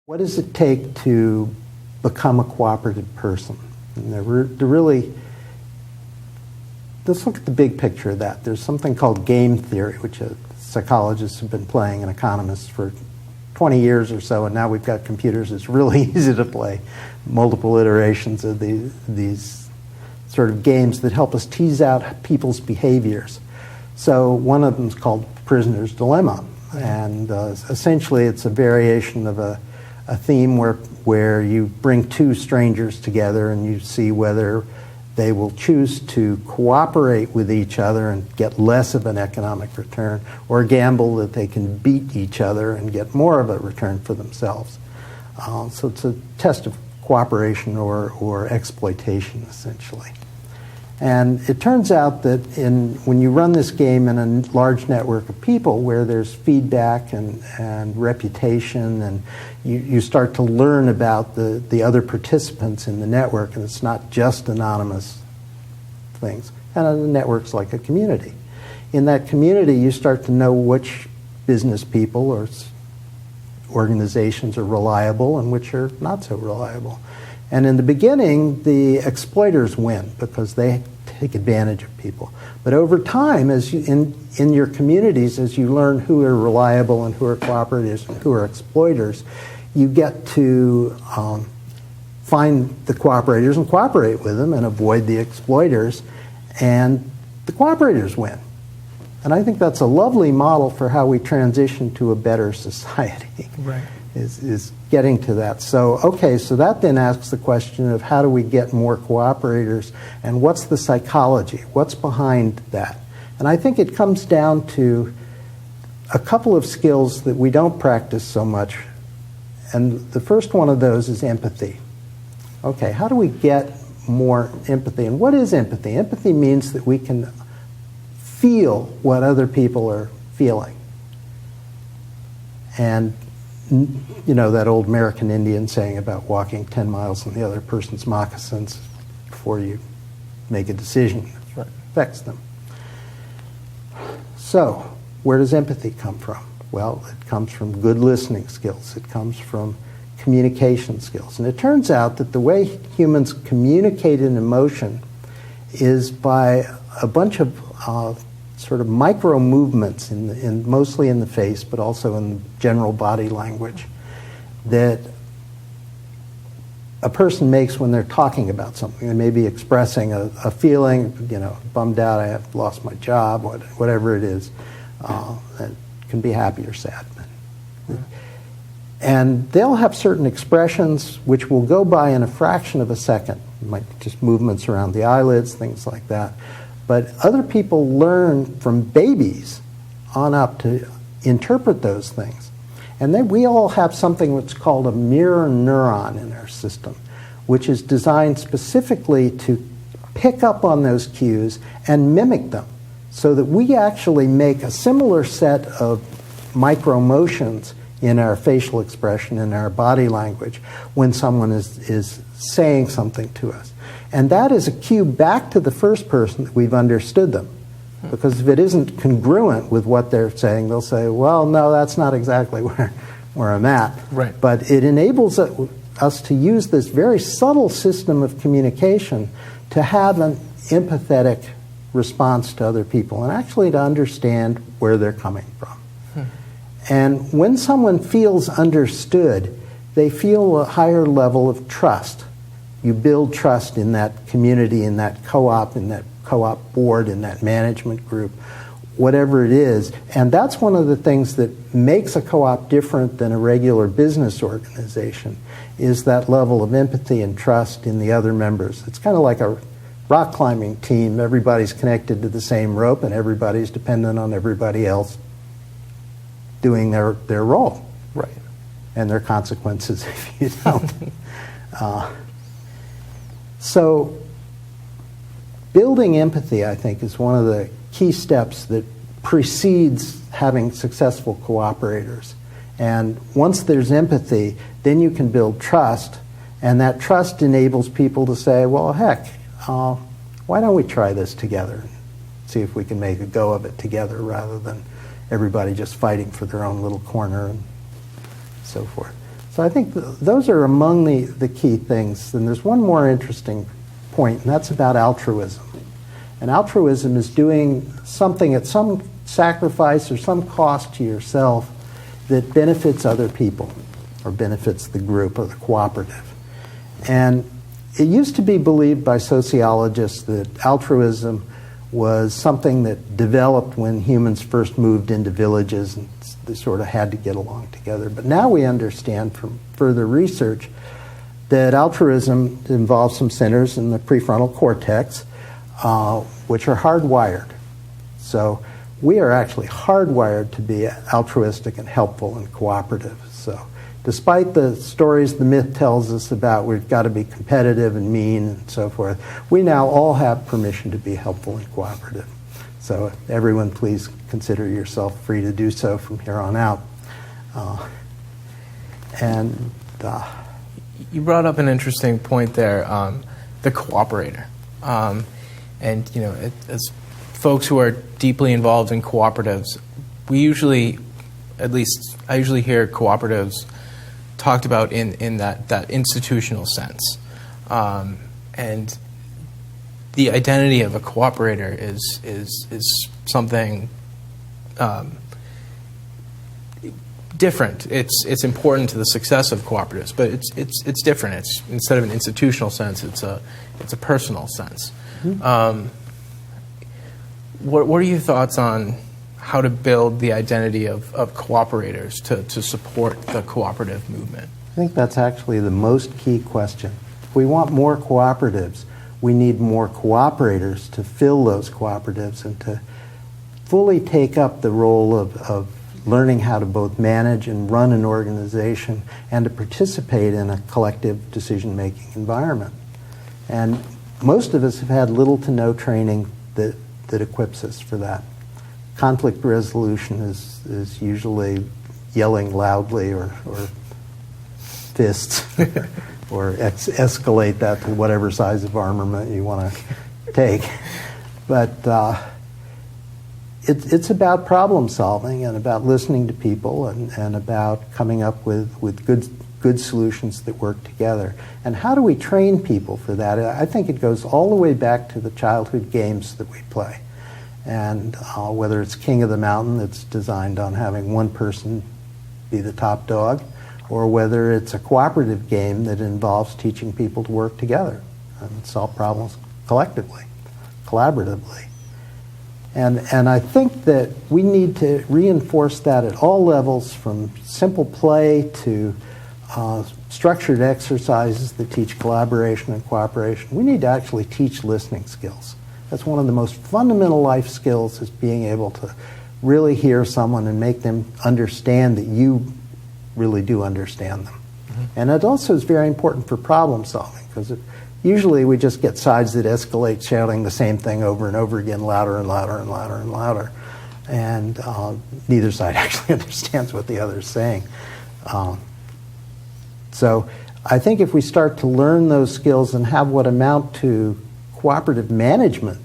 What does it take to become a cooperative person? And let's look at the big picture of that. There's something called game theory, which psychologists have been playing and economists for 20 years or so, and now we've got computers. It's really easy to play multiple iterations of these sort of games that help us tease out people's behaviors. So one of them is called Prisoner's Dilemma, and essentially it's a variation of a theme where you bring two strangers together and you see whether they will choose to cooperate with each other and get less of an economic return, or gamble that they can beat each other and get more of a return for themselves. So it's a test of cooperation or exploitation, essentially. And it turns out that when you run this game in a large network of people where there's feedback and reputation, and you start to learn about the other participants in the network, and it's not just anonymous things. And the network's like a community. In that community, you start to know which business people or organizations are reliable and which are not so reliable. And in the beginning, the exploiters win because they take advantage of people. But over time, as in your communities, as you learn who are reliable and who are cooperatives and who are exploiters, you get to find the cooperators and cooperate with them and avoid the exploiters, and the cooperators win. And I think that's a lovely model for how we transition to a better society. Right. Is getting to that. So, okay, so that then asks the question of how do we get more cooperators, and what's the psychology? What's behind that? And I think it comes down to a couple of skills that we don't practice so much. And the first one of those is empathy. Okay, how do we get more empathy? And what is empathy? Empathy means that we can feel what other people are feeling. And you know that old American Indian saying about walking 10 miles in the other person's moccasins before you make a decision that affects them. So, where does empathy come from? Well, it comes from good listening skills. It comes from communication skills. And it turns out that the way humans communicate an emotion is by a bunch of sort of micro movements, mostly in the face, but also in general body language, that a person makes when they're talking about something. They may be expressing a feeling, bummed out, I have lost my job, whatever it is. That can be happy or sad. And they'll have certain expressions which will go by in a fraction of a second. It might be just movements around the eyelids, things like that. But other people learn from babies on up to interpret those things. And then we all have something that's called a mirror neuron in our system, which is designed specifically to pick up on those cues and mimic them, so that we actually make a similar set of micro motions in our facial expression, in our body language, when someone is saying something to us. And that is a cue back to the first person that we've understood them. Because if it isn't congruent with what they're saying, they'll say, well, no, that's not exactly where I'm at. Right. But it enables us to use this very subtle system of communication to have an empathetic response to other people and actually to understand where they're coming from. And when someone feels understood, they feel a higher level of trust. You build trust in that community, in that co-op board, in that management group, whatever it is. And that's one of the things that makes a co-op different than a regular business organization, is that level of empathy and trust in the other members. It's kind of like a rock climbing team. Everybody's connected to the same rope and everybody's dependent on everybody else doing their role. Right. And their consequences if you don't. So building empathy, I think, is one of the key steps that precedes having successful cooperators. And once there's empathy, then you can build trust, and that trust enables people to say, well, heck, why don't we try this together and see if we can make a go of it together, rather than everybody just fighting for their own little corner and so forth. So I think those are among the key things. And there's one more interesting point, and that's about altruism. And altruism is doing something at some sacrifice or some cost to yourself that benefits other people or benefits the group or the cooperative. And it used to be believed by sociologists that altruism was something that developed when humans first moved into villages and they sort of had to get along together. But now we understand from further research that altruism involves some centers in the prefrontal cortex, which are hardwired. So we are actually hardwired to be altruistic and helpful and cooperative. So despite the stories the myth tells us about we've got to be competitive and mean and so forth, we now all have permission to be helpful and cooperative. So everyone, please consider yourself free to do so from here on out. You brought up an interesting point there, the cooperator. And as folks who are deeply involved in cooperatives, we usually, at least I usually hear cooperatives talked about in that institutional sense. And the identity of a cooperator is something different. It's important to the success of cooperatives, but it's different. It's instead of an institutional sense, it's a personal sense. Mm-hmm. What are your thoughts on how to build the identity of cooperators to support the cooperative movement? I think that's actually the most key question. If we want more cooperatives, we need more cooperators to fill those cooperatives and to fully take up the role of learning how to both manage and run an organization and to participate in a collective decision-making environment. And most of us have had little to no training that equips us for that. Conflict resolution is usually yelling loudly or fists or escalate that to whatever size of armament you want to take. But it's about problem solving and about listening to people and about coming up with good solutions that work together. And how do we train people for that? I think it goes all the way back to the childhood games that we play. And whether it's King of the Mountain that's designed on having one person be the top dog, or whether it's a cooperative game that involves teaching people to work together and solve problems collectively, collaboratively. And I think that we need to reinforce that at all levels, from simple play to structured exercises that teach collaboration and cooperation. We need to actually teach listening skills. That's one of the most fundamental life skills, is being able to really hear someone and make them understand that you really do understand them. Mm-hmm. And it also is very important for problem solving, because usually we just get sides that escalate shouting the same thing over and over again, louder and louder and louder and louder. And neither side actually understands what the other is saying. So I think if we start to learn those skills and have what amount to cooperative management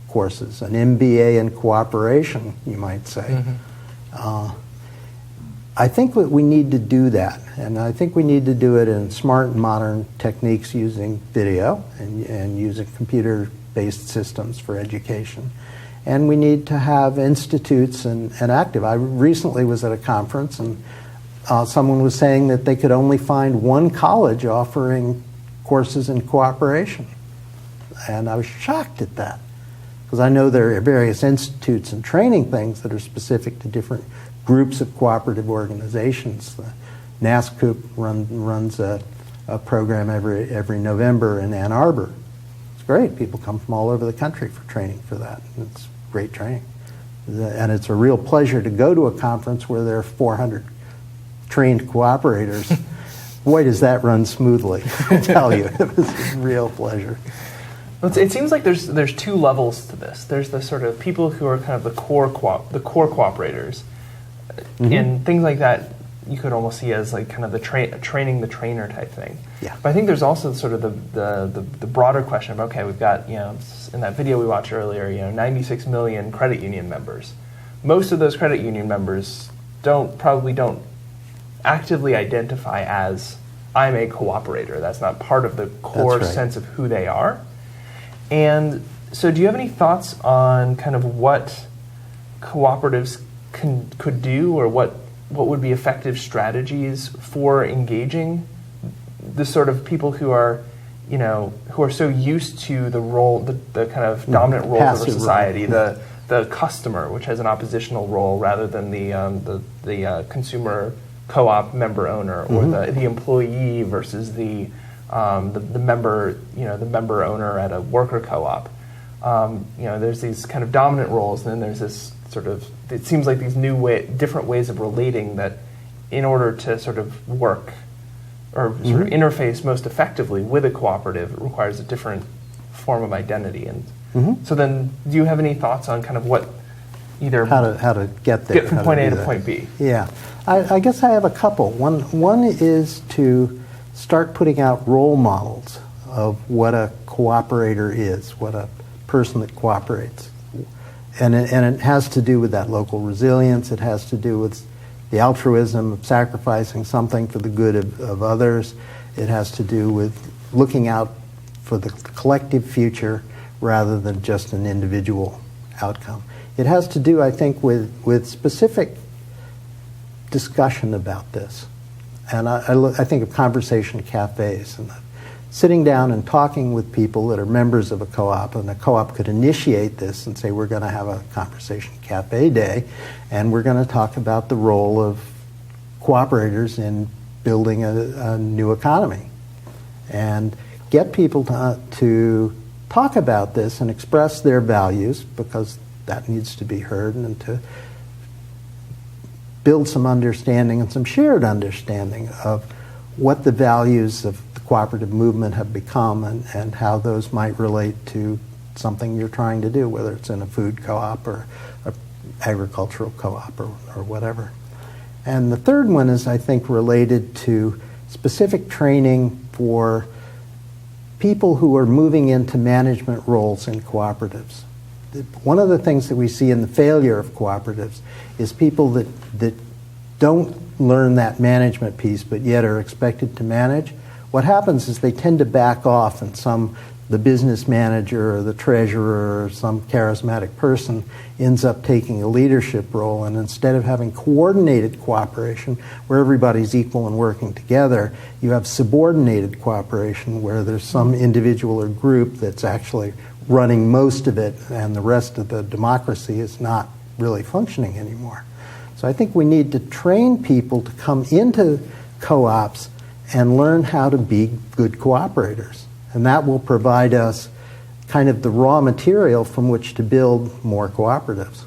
courses, an MBA in cooperation, you might say, mm-hmm. I think that we need to do that. And I think we need to do it in smart and modern techniques, using video and using computer-based systems for education. And we need to have institutes and active. I recently was at a conference, and someone was saying that they could only find one college offering courses in cooperation. And I was shocked at that, because I know there are various institutes and training things that are specific to different groups of cooperative organizations. NASCOOP runs a program every November in Ann Arbor. It's great. People come from all over the country for training for that. It's great training. And it's a real pleasure to go to a conference where there are 400 trained cooperators. Boy, does that run smoothly, I'll tell you. It was a real pleasure. It seems like there's two levels to this. There's the sort of people who are kind of the core cooperators, mm-hmm. and things like that you could almost see as like kind of the training the trainer type thing. Yeah. But I think there's also sort of the broader question of, okay, we've got, in that video we watched earlier, 96 million credit union members. Most of those credit union members probably don't actively identify as, I'm a cooperator. That's not part of the core That's right. sense of who they are. And so do you have any thoughts on kind of what cooperatives could do, or what would be effective strategies for engaging the sort of people who are, who are so used to the role, the kind of dominant roles of our Passive society, role. the customer, which has an oppositional role, rather than the consumer co-op member owner, or the employee versus the member, the member owner at a worker co-op. There's these kind of dominant roles, and then there's this sort of, it seems like these different ways of relating that, in order to sort of work or sort of interface most effectively with a cooperative, it requires a different form of identity. And so then, do you have any thoughts on kind of what either how to get there, get from how point A do to that. point B? Yeah, I guess I have a couple. One is to start putting out role models of what a cooperator is, what a person that cooperates. And it has to do with that local resilience. It has to do with the altruism of sacrificing something for the good of others. It has to do with looking out for the collective future rather than just an individual outcome. It has to do, I think, with specific discussion about this. And I think of conversation cafes and sitting down and talking with people that are members of a co-op, and a co-op could initiate this and say, we're going to have a conversation cafe day, and we're going to talk about the role of cooperators in building a new economy, and get people to talk about this and express their values, because that needs to be heard, and to build some understanding and some shared understanding of what the values of the cooperative movement have become, and how those might relate to something you're trying to do, whether it's in a food co-op or an agricultural co-op or whatever. And the third one is, I think, related to specific training for people who are moving into management roles in cooperatives. One of the things that we see in the failure of cooperatives is people that don't learn that management piece but yet are expected to manage. What happens is they tend to back off, and the business manager or the treasurer or some charismatic person ends up taking a leadership role, and instead of having coordinated cooperation where everybody's equal and working together, you have subordinated cooperation where there's some individual or group that's actually running most of it, and the rest of the democracy is not really functioning anymore. So I think we need to train people to come into co-ops and learn how to be good cooperators. And that will provide us kind of the raw material from which to build more cooperatives.